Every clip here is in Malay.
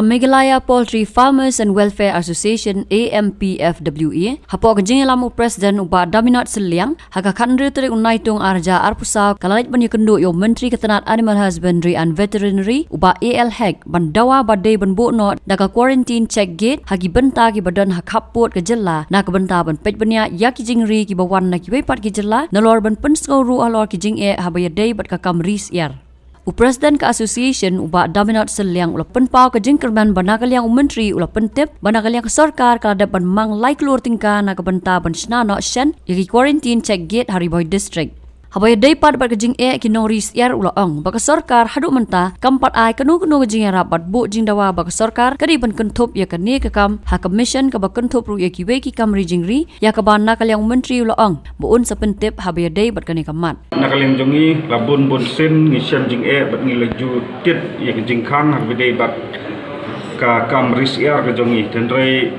Meghalaya Poultry Farmers and Welfare Association AMPFWE hapo kajing lamu Presiden uba Daminat Seliang haka kandri teri unaitung arja arpusa kalalit banyu kendu yo Menteri Ketenat Animal Husbandry and Veterinary uba AL Heg bandawa badai banbu no daga quarantine check gate hagi benta ki badan hak haput ke jela na ke benta ban pej banya ya ki jingri ki bawan na ki wepat ki jela nalor ban penskau ru alor ki jing habaya dai bat ka kamris yar. Presiden ke Association uba Daminat Seliang ula penpau ke jingkerman banakaliang menteri ula pentip banakaliang ke sarkar kala dapat mang lai keluar tingkah na ke benta ban sna no shen yaki quarantine check gate Hariboy district. Habaya daipat bat ke jing kinong ris yar ula ong baka sarkar haduk menta kampat ai kenu ke jing rapat bu jing dawa baka sarkar kadi ban kentup ya ke ni ke kam ha commission ke ba kentup ru ya ki we ki kam ri jingri ya ke ban nakaliang menteri ula ong buun sa pentip habaya daipat ke ni kamat. Nakaliang jongi labun bun sin ngisem jing bat ngilaju tit ya ke jing khang habaya bat ka kam ris yar ke jongi tenre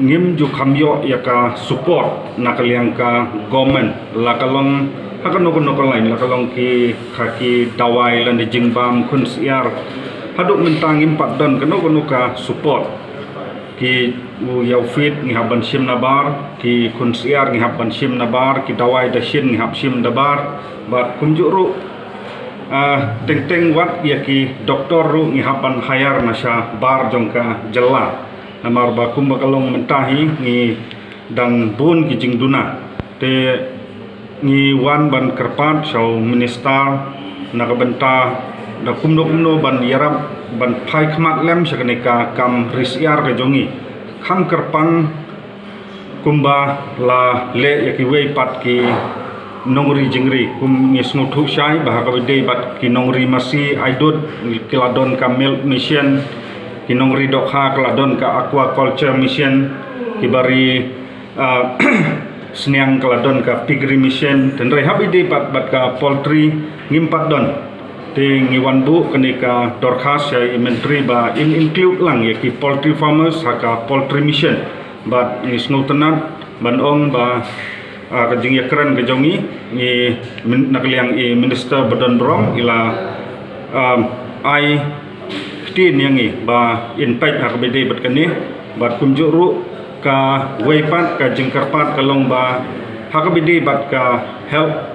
ngim ju khamyo ya ka support nakaliang ka government lakalong hakan nokon lain lakalong ki khaki dawai lan di jingbam kun siar haduk mentang impat don keno ka support ki yau fit ngi haban sim nabar ki kun siar ngi haban sim nabar ki dawai da shin ngi hab sim dabar bat kunjuru teng wat ya ki doktor ru ngi haban hayar nasha bar jongka jella namar ba kumbakalong mentahi ngi dang bun ki jingduna te ni wan ban kerpat sau minister nakabenta da kumno ban yarap ban phai khmat lem saknika kam risiar ke jongi kham kerpang kumba la le yaki wei pat ki nongri jingri kum ni smutu shai bah ka dei bat ki nongri masi aidut kiladon ka milk mission ki nongri dokha kiladon ka aquaculture mission ki bari seniang keladon ka piggery mission dan rehabi di bat ka poultry ngimpat don te ngiwan bu kenika dorkhas ya menteri ba include lang ya ki poultry farmers haka poultry mission bat ni snutenat ban ong ba ka jing yakran ke jongi ni nakliang minister badan brong ila ai tin yang ni ba impact haka bede bat kani bat kunjuru ka weipat ka jingkarpat kalong ba hakabidi bat ka health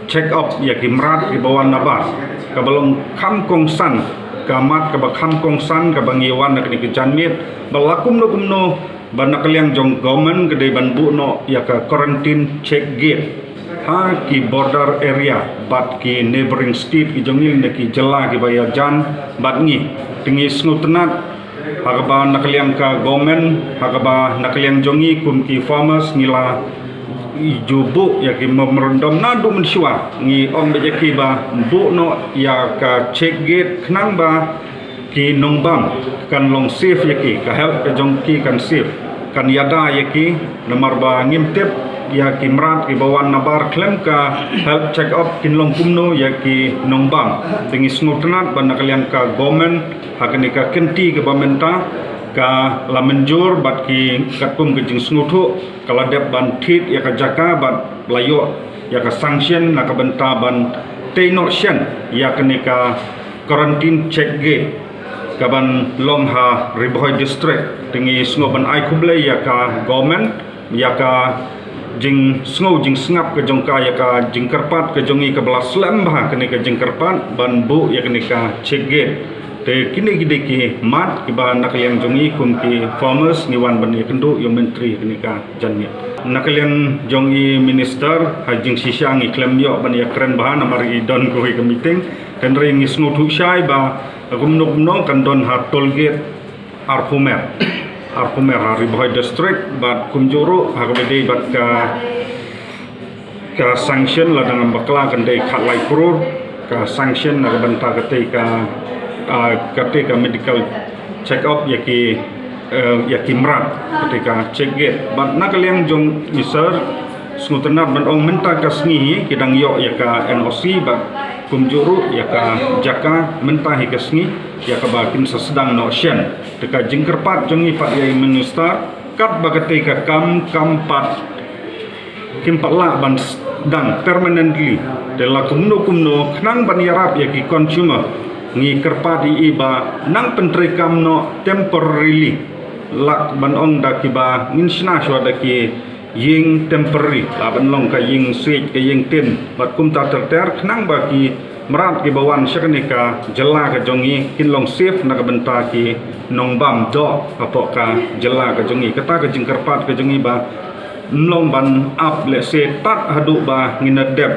check up ya kimrat di bawah nabar ka balong kham kongsan ka mat ka ba kham kongsan ka bangiwan nak ni kejanmit balakum no banakaliang jong government gede ban bu no ya ka quarantine check gate ha ki border area bat ki neighboring state ki jongil ne ki jela ki baya jan bat ngi tingi snutenat hakaba nakaliang ka government hakaba nakaliang jongi kum ki farmers ngila ijubu ya ki memrondom nadu mensyua ngi ong bejeki ba bu no ya ka check gate knang ba ki nongbam kan long safe ya ki ka help ka jongki kan safe kan yada ya ki nomor ba ngimtep ya ki mrat ki bawan nabar klem ka help check up kin long kumno ya ki nongbam tingi snutnat ban nakaliang ka government hakani ka kenti ke pementa ka la menjur bat ki katum ke jing snutu kala dep ban tit ya ka jaka bat layo ya ka sanction na ka benta ban tenotion ya kenika quarantine check gate ka ban longha Hariboy district tingi sngo ban ai kuble ya ka government ya ka jing snow jing sngap ke jongka ya ka jing kerpat ke jongi ke belas lembah kenika jing kerpat ban bu ya kenika check gate te kini gide ki mat ki ba nakaliang jongi kum ki farmers niwan ban kendu yo menteri kenika janmi nakaliang jongi minister hajing sisang iklem yo ban ya keren bahan amari don ko ke meeting dan ring isnu thu shai ba gumno kan don ha tolgate arpumer Hariboy district bat kumjuru hakabede bat ka sanction la dengan bakla kan dei khatlai krur ka sanction na banta ketika medical check up yaki mrat ketika check gate bat nakaliang jong miser snutenat ban ong menta kasngi kidang yo ya ka NOC bat kumjuru ya ka jaka menta hi kasngi ya ka bakin sesedang no shen teka jingkerpat jongi pat ya minister kat bagate ka kampat kimpala ban dang permanently de la kumno knang ban yarap ya ki consumer ngi kerpa di iba nang pentri kam no temporarily lak ban ong da ki ba ngin sna shwa da ki ying temporary la ban long ka ying switch ka ying tin bat kum ta ter knang ba ki merat ki bawan syaknika jela ka jongi kin long safe na ka benta ki nong bam do apo ka jela ka jongi kata ka jing kerpat ka jongi ba long ban up le se tat hadu ba nginadep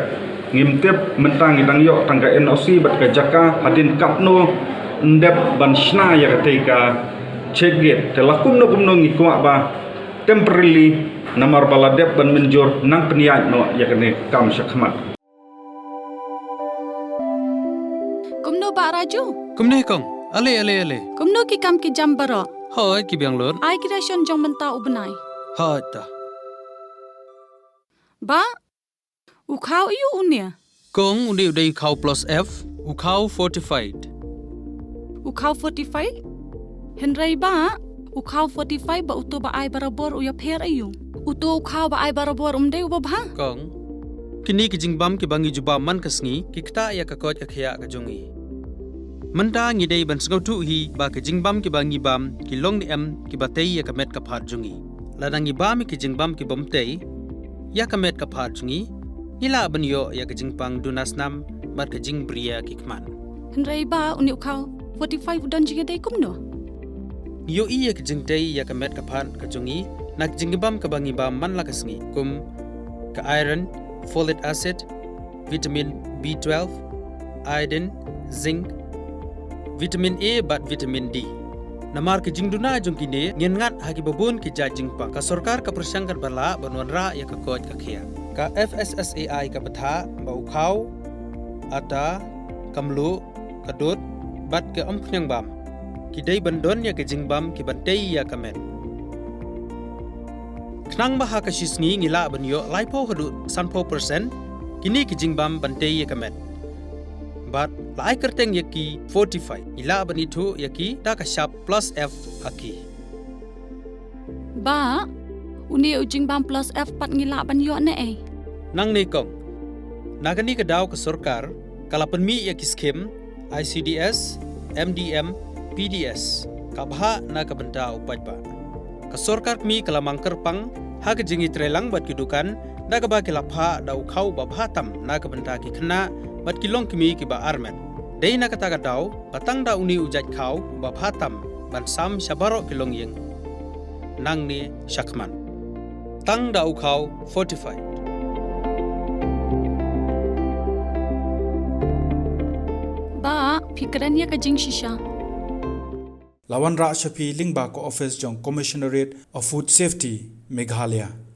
ngimtep mentang idang yok tangga NOC bat ka jaka hadin kapno ndep ban sna ya ketika cheget telakum no kumno ngikwa ba temporarily namar baladep ban menjur nang peniat no ya kene kam syakmat kumno ba raju kumne kong ale kumno ki kam ki jambaro hoi ki biang lor ai kirashon jong menta ubnai ha ta ba ukau iu unia kong uni udai khau plus f ukau fortified ukau 45 henrai ba ukau 45 ba uto ba ai barabor uya pher ayu uto ukau ba ai barabor umde uba bha kong kini ki jingbam ki bangi juba man kasngi ki kta ya ka kot ka khya ka jongi manta ngi dei ban sngau tu hi ba ki jingbam ki bangi bam ki long ni em ki batei ya ka met ka phat jongi ladangi bam ki jingbam ki bomtei ya ka met ka phat jongi ila banyo ya ka jingpang dunasnam bat ka jingbria ki kman henrai ba uni ukau 45 udan jiga dei kumno yo iya ka jingtei ya ka met ka phat ka jongi nak jingbam ka bangi bam man la kasngi kum ka iron folic acid vitamin B12 iodine zinc vitamin A bat vitamin D namar ke jingduna jongkine ngengat hagi babun ki jajingpa ka sarkar ka persangkar bala banwanra ya ka koj ka khia ka FSSAI ka batha ba ukhau ata kamlu kadut bat ke amkhnyang bam ki dei bandon ya ke jingbam ki batei ya kamet knang ba ha ka shisngi ngila banyo laipo hadu sanpo percent kini ki jingbam bantei ya kamet bat lai kerteng yaki 45 ila bani thu yaki ta ka sharp plus f haki ba uni ujing bam plus f pat ngila ban yo ne e nang ne kong nagani ka daw ka sarkar kala panmi yaki skim ICDS MDM PDS ka bha na ka banta upaj ba ka sarkar mi kala mangker pang ha ka jingi trelang bat kidukan da ka ba kila pha da ukhau ba bhatam na ka banta ki khna bat kilong kimi ki ba armen dei na kata daw batang da uni ujat khau ba bhatam ban sam shabaro kilong yeng nang ni shakman tang da ukhau 45 ba fikran ya ka jing shisha Lawan Ra Shafi Lingba ko office jong Commissionerate of Food Safety Meghalaya